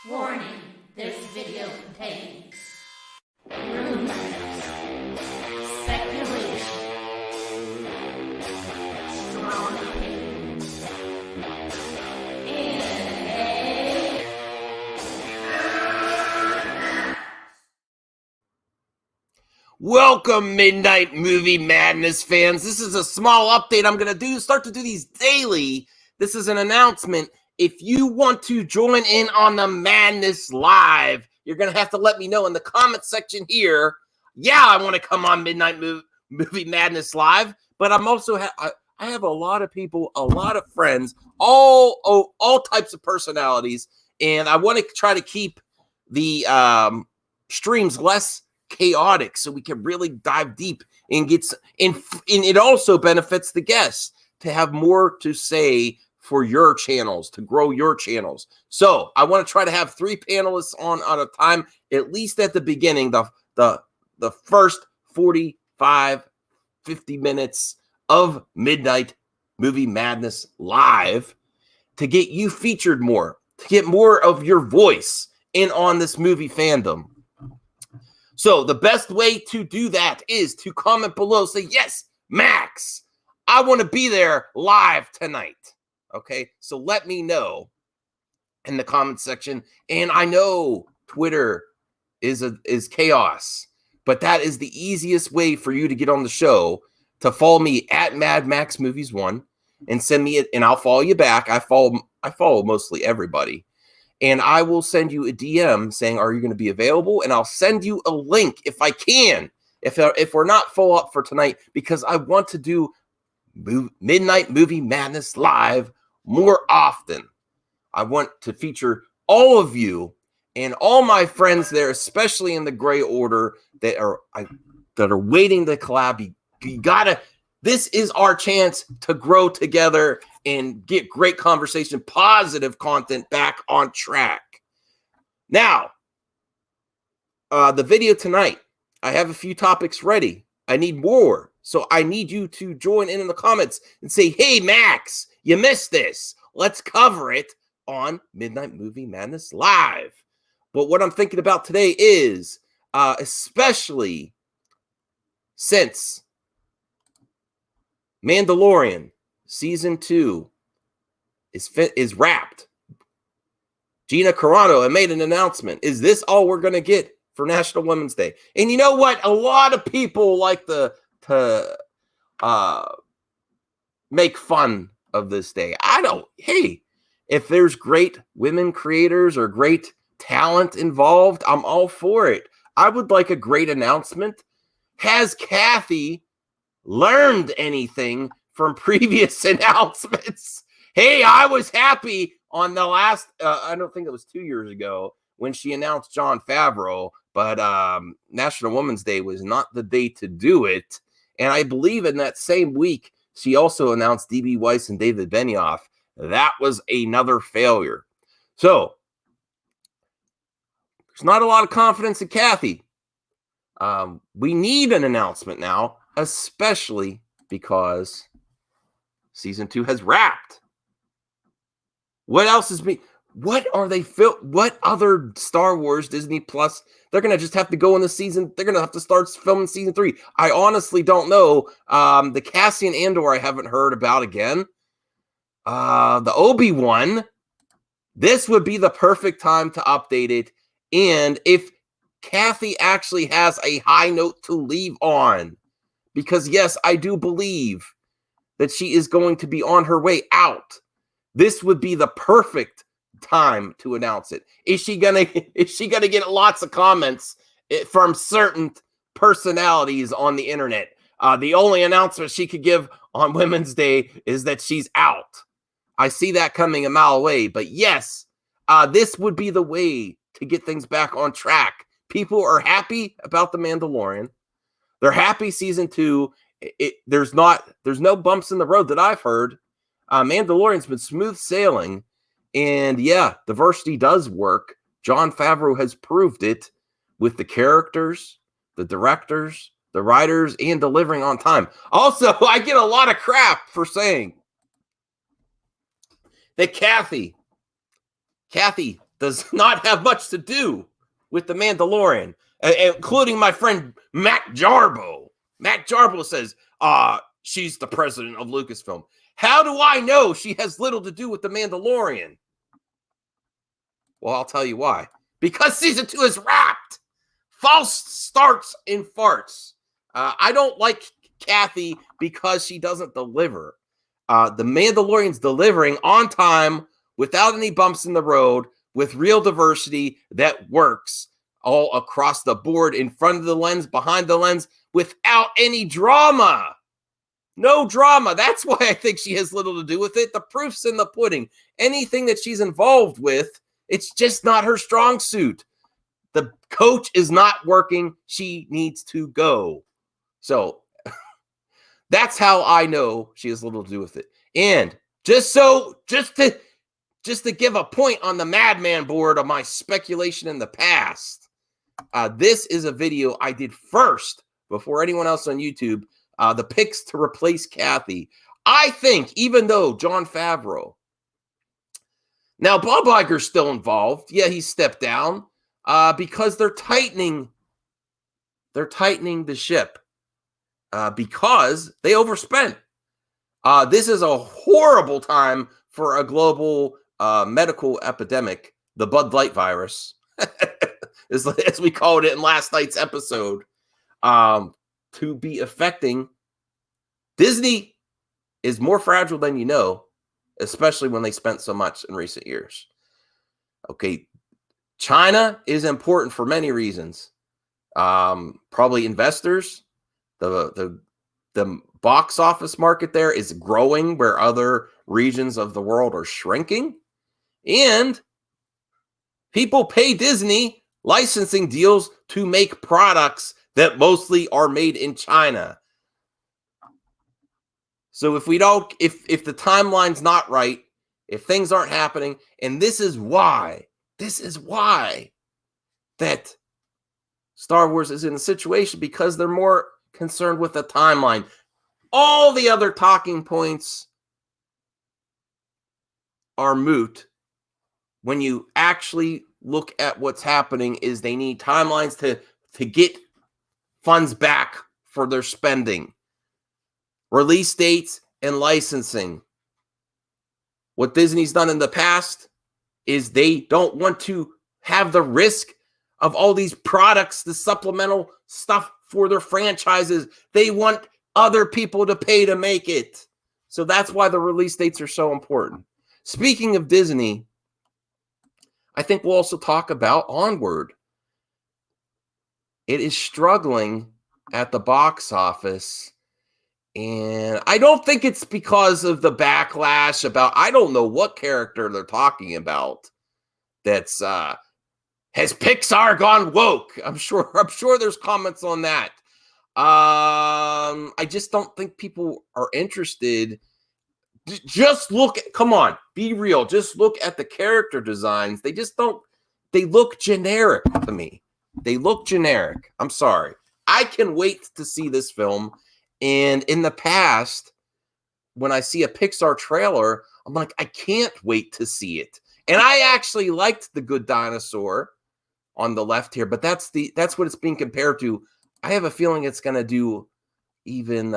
Warning, this video contains rumors, speculation, strong opinions, and Welcome, Midnight Movie Madness fans. This is a small update I'm going to start to do these daily. This is an announcement. If you want to join in on the madness live, you're going to have to let me know in the comment section here. Yeah, I want to come on Midnight Movie Madness live, but I'm also I have a lot of people, a lot of friends, all types of personalities, and I want to try to keep the streams less chaotic so we can really dive deep and get and it also benefits the guests to have more to say for your channels, to grow your channels. So I want to try to have 3 panelists on at a time, at least at the beginning, the first 45 50 minutes of Midnight Movie Madness live, to get you featured more, to get more of your voice in on this movie fandom. So the best way to do that is to comment below. Say, yes, Max, I want to be there live tonight. Okay, so let me know in the comment section. And I know Twitter is chaos, but that is the easiest way for you to get on the show, to follow me at Mad Max Movies 1 and send me it, and I'll follow you back. I follow mostly everybody. And I will send you a DM saying, are you going to be available? And I'll send you a link if I can, if we're not full up for tonight, because I want to do Midnight Movie Madness live more often. I want to feature all of you and all my friends there, especially in the gray order that are waiting to collab. You gotta, this is our chance to grow together and get great conversation, positive content back on track. Now, the video tonight, I have a few topics ready. I need more. So I need you to join in the comments and say, hey, Max, you missed this. Let's cover it on Midnight Movie Madness Live. But what I'm thinking about today is, especially since Mandalorian Season 2 is wrapped. Gina Carano made an announcement. Is this all we're going to get for National Women's Day? And you know what? A lot of people like to make fun of this day. Hey, if there's great women creators or great talent involved, I'm all for it. I would like a great announcement. Has Kathy learned anything from previous announcements? Hey, I was happy on the last, I don't think it was 2 years ago, when she announced Jon Favreau, but National Women's Day was not the day to do it. And I believe in that same week, she also announced D.B. Weiss and David Benioff. That was another failure. So there's not a lot of confidence in Kathy. We need an announcement now, especially because Season 2 has wrapped. What else is what are they what other Star Wars Disney Plus? They're going to just have to go in the season. They're going to have to start filming Season 3. I honestly don't know. The Cassian Andor I haven't heard about again. The Obi Wan. This would be the perfect time to update it. And if Kathy actually has a high note to leave on, because yes, I do believe that she is going to be on her way out, this would be the perfect time to announce it. Is she gonna get lots of comments from certain personalities on the internet? The only announcement she could give on Women's Day is that she's out. I see that coming a mile away. But yes, this would be the way to get things back on track. People are happy about The Mandalorian. They're happy Season 2. There's no bumps in the road that I've heard. Mandalorian's been smooth sailing. And yeah, diversity does work. Jon Favreau has proved it with the characters, the directors, the writers, and delivering on time. Also, I get a lot of crap for saying that Kathy does not have much to do with The Mandalorian, including my friend Matt Jarbo. Matt Jarbo says, she's the president of Lucasfilm. How do I know she has little to do with The Mandalorian? Well, I'll tell you why. Because season 2 is wrapped. False starts and farts. I don't like Kathy because she doesn't deliver. The Mandalorian's delivering on time, without any bumps in the road, with real diversity that works all across the board, in front of the lens, behind the lens, without any drama. No drama. That's why I think she has little to do with it. The proof's in the pudding. Anything that she's involved with, it's just not her strong suit. The coach is not working. She needs to go. So that's how I know she has little to do with it. And just to give a point on the Madman board of my speculation in the past, this is a video I did first before anyone else on YouTube. The picks to replace Kathy. I think, even though Jon Favreau, now Bob Iger's still involved. Yeah, he stepped down because they're tightening the ship because they overspent. This is a horrible time for a global medical epidemic, the Bud Light virus, as we called it in last night's episode, to be affecting. Disney is more fragile than you know, especially when they spent so much in recent years. Okay, China is important for many reasons. Probably investors. The box office market there is growing where other regions of the world are shrinking. And people pay Disney licensing deals to make products that mostly are made in China. So if the timeline's not right, if things aren't happening, and this is why that Star Wars is in a situation, because they're more concerned with the timeline. All the other talking points are moot when you actually look at what's happening. Is they need timelines to get funds back for their spending. Release dates and licensing. What Disney's done in the past is they don't want to have the risk of all these products, the supplemental stuff for their franchises. They want other people to pay to make it. So that's why the release dates are so important. Speaking of Disney, I think we'll also talk about Onward. It is struggling at the box office. And I don't think it's because of the backlash about, I don't know what character they're talking about. That's has Pixar gone woke? I'm sure there's comments on that. I just don't think people are interested. Just look at, come on, be real. Just look at the character designs. They look generic to me. They look generic. I'm sorry. I can wait to see this film. And in the past, when I see a Pixar trailer, I'm like, I can't wait to see it. And I actually liked The Good Dinosaur on the left here, but that's what it's being compared to. I have a feeling it's going to do even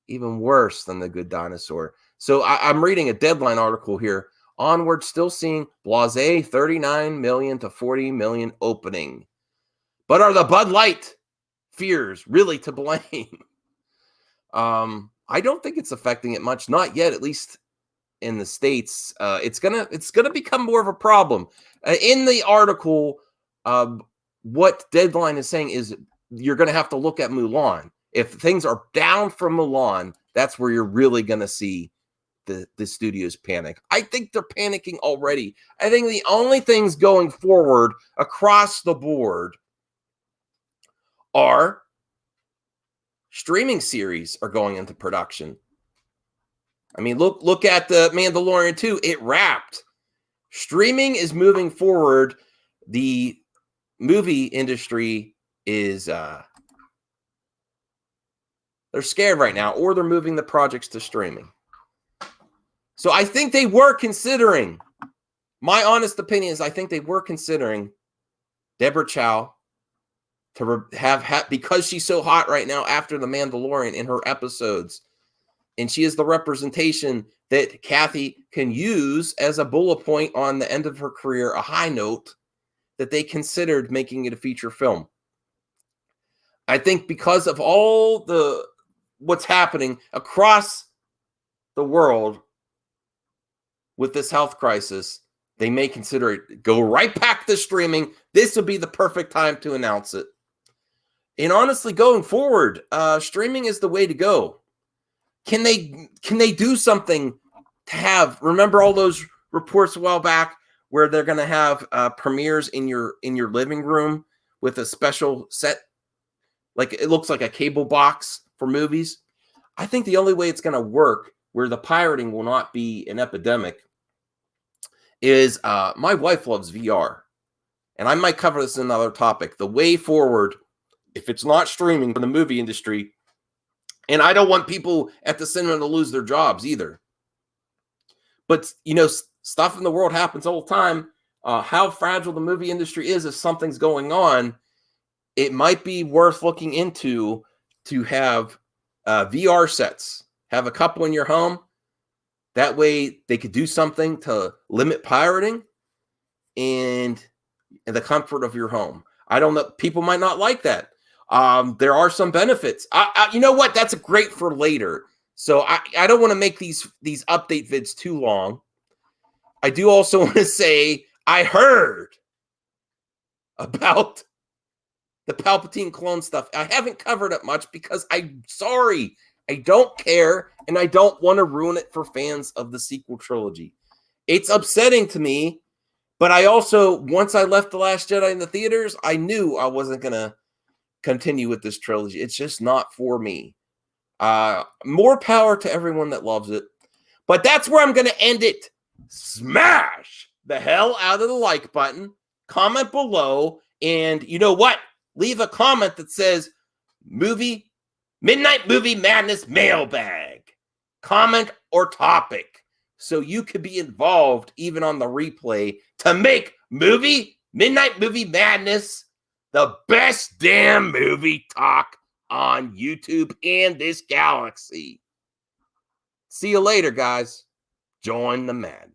worse than The Good Dinosaur. So I'm reading a Deadline article here. Onward still seeing blasé 39 million to 40 million opening. But are the Bud Light fears really to blame? I don't think it's affecting it much, not yet, at least in the States. It's gonna become more of a problem. In the article, what Deadline is saying is you're gonna have to look at Mulan. If things are down from Mulan, that's where you're really gonna see the studios panic. I think they're panicking already. I think the only things going forward across the board are streaming series are going into production. I mean, look at the Mandalorian 2. It wrapped. Streaming is moving forward. The movie industry is they're scared right now, or they're moving the projects to streaming. So I think they were considering My honest opinion is I think they were considering Debra Chow to have because she's so hot right now after The Mandalorian in her episodes. And she is the representation that Kathy can use as a bullet point on the end of her career, a high note, that they considered making it a feature film. I think because of all what's happening across the world with this health crisis, they may consider it go right back to streaming. This would be the perfect time to announce it. And honestly, going forward, streaming is the way to go. Can they do something to have? Remember all those reports a while back where they're going to have premieres in your living room with a special set, like it looks like a cable box for movies? I think the only way it's going to work, where the pirating will not be an epidemic, is my wife loves VR, and I might cover this in another topic. The way forward, if it's not streaming for the movie industry. And I don't want people at the cinema to lose their jobs either. But, stuff in the world happens all the time. How fragile the movie industry is if something's going on, it might be worth looking into to have VR sets. Have a couple in your home. That way they could do something to limit pirating and the comfort of your home. I don't know. People might not like that. There are some benefits. You know what? That's great for later. So I don't want to make these update vids too long. I do also want to say I heard about the Palpatine clone stuff. I haven't covered it much because I'm sorry. I don't care, and I don't want to ruin it for fans of the sequel trilogy. It's upsetting to me, but I also, once I left The Last Jedi in the theaters, I knew I wasn't going to continue with this trilogy. It's just not for me. More power to everyone that loves it. But that's where I'm going to end it. Smash the hell out of the like button. Comment below. And you know what? Leave a comment that says Midnight Movie Madness Mailbag. Comment or topic. So you could be involved even on the replay to make Midnight Movie Madness the best damn movie talk on YouTube and this galaxy. See you later, guys. Join the madness.